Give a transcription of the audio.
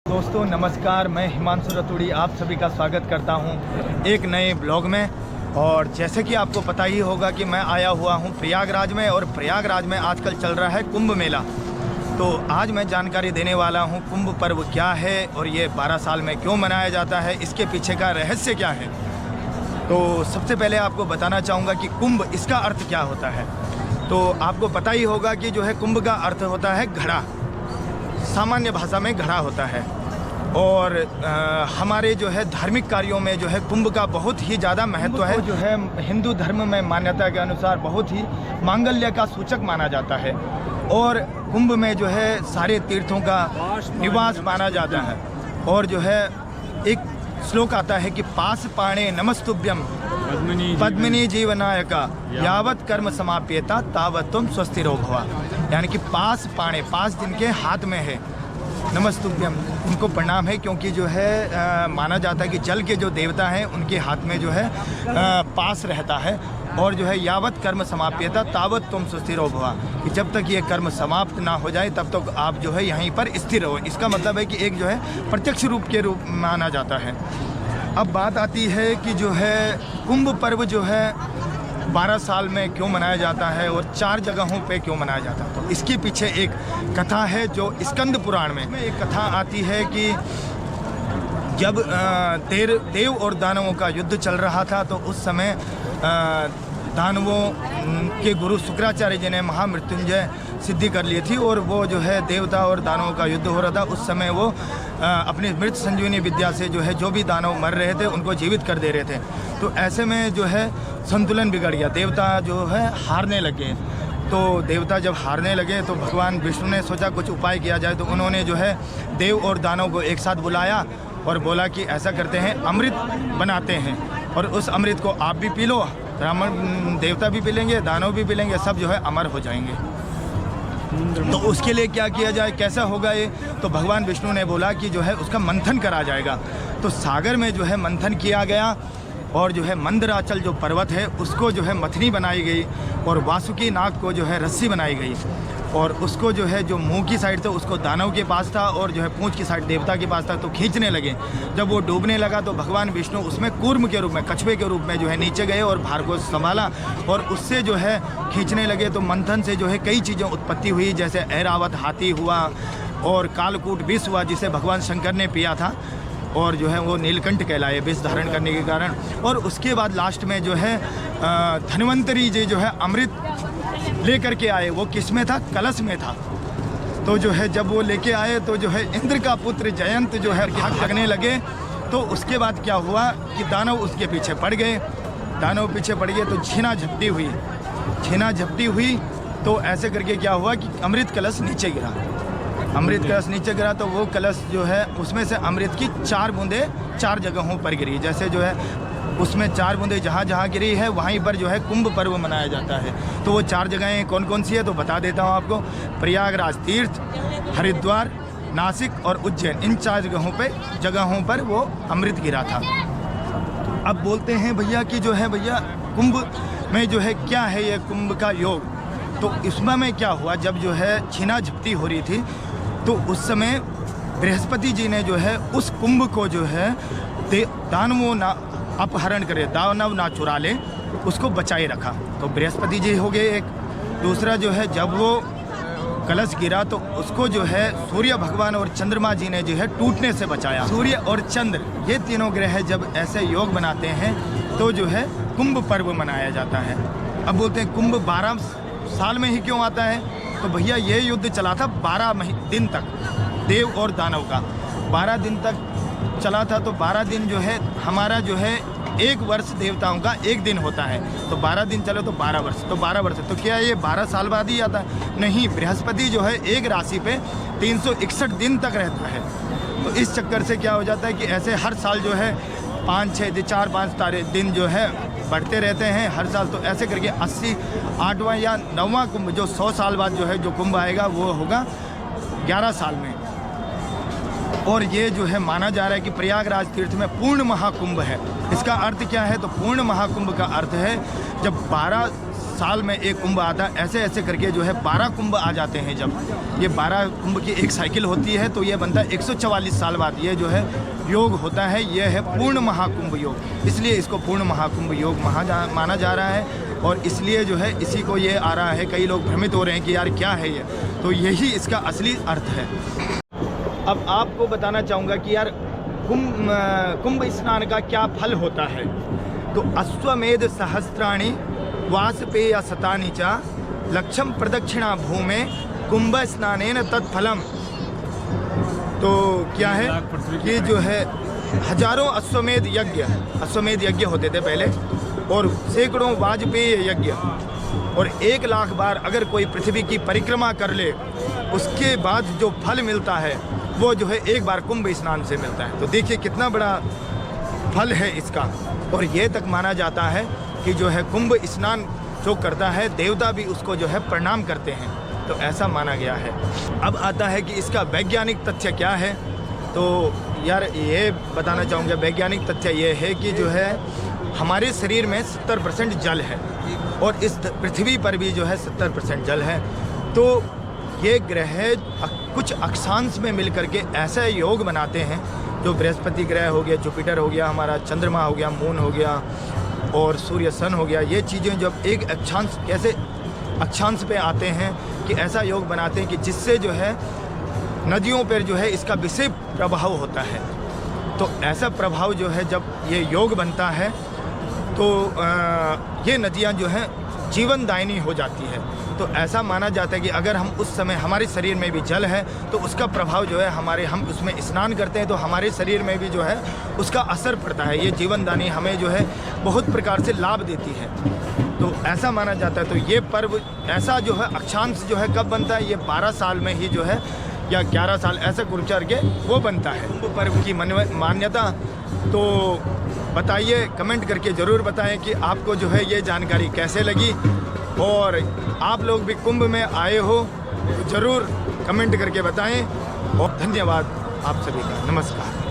दोस्तों नमस्कार, मैं हिमांशु रतूड़ी आप सभी का स्वागत करता हूं एक नए ब्लॉग में। और जैसे कि आपको पता ही होगा कि मैं आया हुआ हूं प्रयागराज में, और प्रयागराज में आजकल चल रहा है कुंभ मेला। तो आज मैं जानकारी देने वाला हूं कुंभ पर्व क्या है और ये 12 साल में क्यों मनाया जाता है, इसके पीछे का रहस्य क्या है। तो सबसे पहले आपको बताना चाहूँगा कि कुंभ, इसका अर्थ क्या होता है। तो आपको पता ही होगा कि जो है कुंभ का अर्थ होता है घड़ा, सामान्य भाषा में घड़ा होता है। और हमारे जो है धार्मिक कार्यों में जो है कुंभ का बहुत ही ज़्यादा महत्व है। जो है हिंदू धर्म में मान्यता के अनुसार बहुत ही मांगल्य का सूचक माना जाता है। और कुंभ में जो है सारे तीर्थों का निवास माना जाता है। और जो है एक श्लोक आता है कि पास पाणे नमस्तुभ्यम पद्मिनी जीवनायका यावत कर्म समाप्यता तावत तुम स्वस्थिरो भवा। यानी कि पास पाणे, पास जिनके हाथ में है, नमस्तुभ्यम उनको प्रणाम है, क्योंकि जो है माना जाता है कि जल के जो देवता हैं उनके हाथ में जो है पास रहता है। और जो है यावत कर्म समाप्यता तावत तुम स्वस्थिरो भवा, कि जब तक ये कर्म समाप्त ना हो जाए तब तक आप जो है यहीं पर स्थिर रहो। इसका मतलब है कि एक जो है प्रत्यक्ष रूप के रूप माना जाता है। अब बात आती है कि जो है कुंभ पर्व जो है 12 साल में क्यों मनाया जाता है और 4 जगहों पे क्यों मनाया जाता है। तो इसके पीछे एक कथा है जो स्कंद पुराण में एक कथा आती है कि जब देव और दानवों का युद्ध चल रहा था, तो उस समय दानवों के गुरु शुक्राचार्य जी ने महामृत्युंजय सिद्धि कर ली थी। और वो जो है देवता और दानवों का युद्ध हो रहा था। उस समय वो अपनी मृत संजीवनी विद्या से जो है जो भी दानव मर रहे थे उनको जीवित कर दे रहे थे। तो ऐसे में जो है संतुलन बिगड़ गया, देवता जो है हारने लगे। तो देवता जब हारने लगे तो भगवान विष्णु ने सोचा कुछ उपाय किया जाए। तो उन्होंने जो है देव और दानव को एक साथ बुलाया और बोला कि ऐसा करते हैं, अमृत बनाते हैं और उस अमृत को आप भी पी लो, ब्राह्मण देवता भी पी लेंगे, दानव भी पी लेंगे, सब जो है अमर हो जाएंगे। तो उसके लिए क्या किया जाए, कैसा होगा ये। तो भगवान विष्णु ने बोला कि जो है उसका मंथन करा जाएगा। तो सागर में जो है मंथन किया गया और जो है मंदराचल जो पर्वत है उसको जो है मथनी बनाई गई और वासुकी नाग को जो है रस्सी बनाई गई। और उसको जो है जो मुंह की साइड था उसको दानव के पास था और जो है पूंछ की साइड देवता के पास था। तो खींचने लगे, जब वो डूबने लगा तो भगवान विष्णु उसमें कूर्म के रूप में, कछुए के रूप में जो है नीचे गए और भार को संभाला और उससे जो है खींचने लगे। तो मंथन से जो है कई चीज़ें उत्पत्ति हुई, जैसे ऐरावत हाथी हुआ और कालकूट विष हुआ जिसे भगवान शंकर ने पिया था और जो है वो नीलकंठ कहलाए विष धारण करने के कारण। और उसके बाद लास्ट में जो है धन्वंतरी जी जो है अमृत लेकर के आए। वो किस में था, कलश में था। तो जो है जब वो लेके आए तो जो है इंद्र का पुत्र जयंत जो है भागने लगे। तो उसके बाद क्या हुआ कि दानव उसके पीछे पड़ गए। दानव पीछे पड़ गए तो छीना झपटी हुई। तो ऐसे करके क्या हुआ कि अमृत कलश नीचे गिरा। अमृत कलश नीचे गिरा तो वो कलश जो है उसमें से अमृत की 4 बूंदें 4 जगहों पर गिरी। जैसे जो है उसमें 4 बूंदें जहाँ जहाँ गिरी है वहीं पर जो है कुंभ पर्व मनाया जाता है। तो वो 4 जगहें कौन कौन सी है तो बता देता हूँ आपको। प्रयागराज तीर्थ, हरिद्वार, नासिक और उज्जैन, इन 4 जगहों पर वो अमृत गिरा था। अब बोलते हैं भैया कि जो है भैया कुंभ में जो है क्या है ये कुंभ का योग। तो इसमें क्या हुआ, जब जो है छीना झपटी हो रही थी तो उस समय बृहस्पति जी ने जो है उस कुंभ को जो है दानवों ना अपहरण करे, दानव ना चुरा ले, उसको बचाए रखा। तो बृहस्पति जी हो गए एक। दूसरा जो है जब वो कलश गिरा तो उसको जो है सूर्य भगवान और चंद्रमा जी ने जो है टूटने से बचाया। सूर्य और चंद्र ये तीनों ग्रह जब ऐसे योग बनाते हैं तो जो है कुंभ पर्व मनाया जाता है। अब बोलते हैं कुंभ 12 साल में ही क्यों आता है। तो भैया ये युद्ध चला था 12 दिन तक, देव और दानव का 12 दिन तक चला था। तो 12 दिन जो है हमारा जो है 1 वर्ष देवताओं का 1 दिन होता है। तो 12 दिन चलो तो 12 वर्ष, तो 12 वर्ष। तो क्या ये 12 साल बाद ही आता है? नहीं, बृहस्पति जो है एक राशि पे 361 दिन तक रहता है। तो इस चक्कर से क्या हो जाता है कि ऐसे हर साल जो है 4-5 दिन जो है बढ़ते रहते हैं हर साल। तो ऐसे करके 8वां या 9वां कुंभ जो 100 साल बाद जो है जो कुंभ आएगा वो होगा 11 साल में। और ये जो है माना जा रहा है कि प्रयागराज तीर्थ में पूर्ण महाकुंभ है। इसका अर्थ क्या है तो पूर्ण महाकुंभ का अर्थ है जब 12 साल में एक कुंभ आता है, ऐसे ऐसे करके जो है 12 कुंभ आ जाते हैं। जब ये 12 कुंभ की एक साइकिल होती है तो ये बनता है 144 साल बाद ये जो है योग होता है। ये है पूर्ण महाकुंभ योग, इसलिए इसको पूर्ण महाकुंभ योग माना जा रहा है। और इसलिए जो है इसी को ये आ रहा है, कई लोग भ्रमित हो रहे हैं कि यार क्या है ये, तो यही इसका असली अर्थ है। अब आपको बताना चाहूँगा कि यार कुंभ स्नान का क्या फल होता है। तो अश्वमेध सहस्त्राणि वाजपेय शतानि च लक्षम प्रदक्षिणा भूमे कुंभ स्नानेन तत्फलम। तो क्या है कि जो है हजारों अश्वमेध यज्ञ होते थे पहले, और सैकड़ों वाजपेय यज्ञ, और 1 लाख बार अगर कोई पृथ्वी की परिक्रमा कर ले, उसके बाद जो फल मिलता है वो जो है एक बार कुंभ स्नान से मिलता है। तो देखिए कितना बड़ा फल है इसका। और ये तक माना जाता है कि जो है कुंभ स्नान जो करता है देवता भी उसको जो है प्रणाम करते हैं, तो ऐसा माना गया है। अब आता है कि इसका वैज्ञानिक तथ्य क्या है। तो यार ये बताना चाहूँगा, वैज्ञानिक तथ्य ये है कि जो है हमारे शरीर में 70% जल है, और इस पृथ्वी पर भी जो है 70% जल है। तो ये ग्रह कुछ अक्षांश में मिल करके ऐसा योग बनाते हैं, जो बृहस्पति ग्रह हो गया, जुपिटर हो गया, हमारा चंद्रमा हो गया, मून हो गया, और सूर्य सन हो गया, ये चीज़ें जब एक अक्षांश कैसे अक्षांश पे आते हैं कि ऐसा योग बनाते हैं कि जिससे जो है नदियों पर जो है इसका विशेष प्रभाव होता है। तो ऐसा प्रभाव जो है जब ये योग बनता है तो ये नदियाँ जो हैं जीवनदायिनी हो जाती है। तो ऐसा माना जाता है कि अगर हम उस समय हमारे शरीर में भी जल है तो उसका प्रभाव जो है हम उसमें स्नान करते हैं तो हमारे शरीर में भी जो है उसका असर पड़ता है। ये जीवनदायिनी हमें जो है बहुत प्रकार से लाभ देती है, तो ऐसा माना जाता है। तो ये पर्व ऐसा जो है अक्षांश जो है कब बनता है, ये 12 साल में ही जो है, या 11 साल ऐसा गुरचर के वो बनता है। वो पर्व की मान्यता तो बताइए, कमेंट करके ज़रूर बताएं कि आपको जो है ये जानकारी कैसे लगी, और आप लोग भी कुंभ में आए हो तो ज़रूर कमेंट करके बताएं। और धन्यवाद आप सभी का, नमस्कार।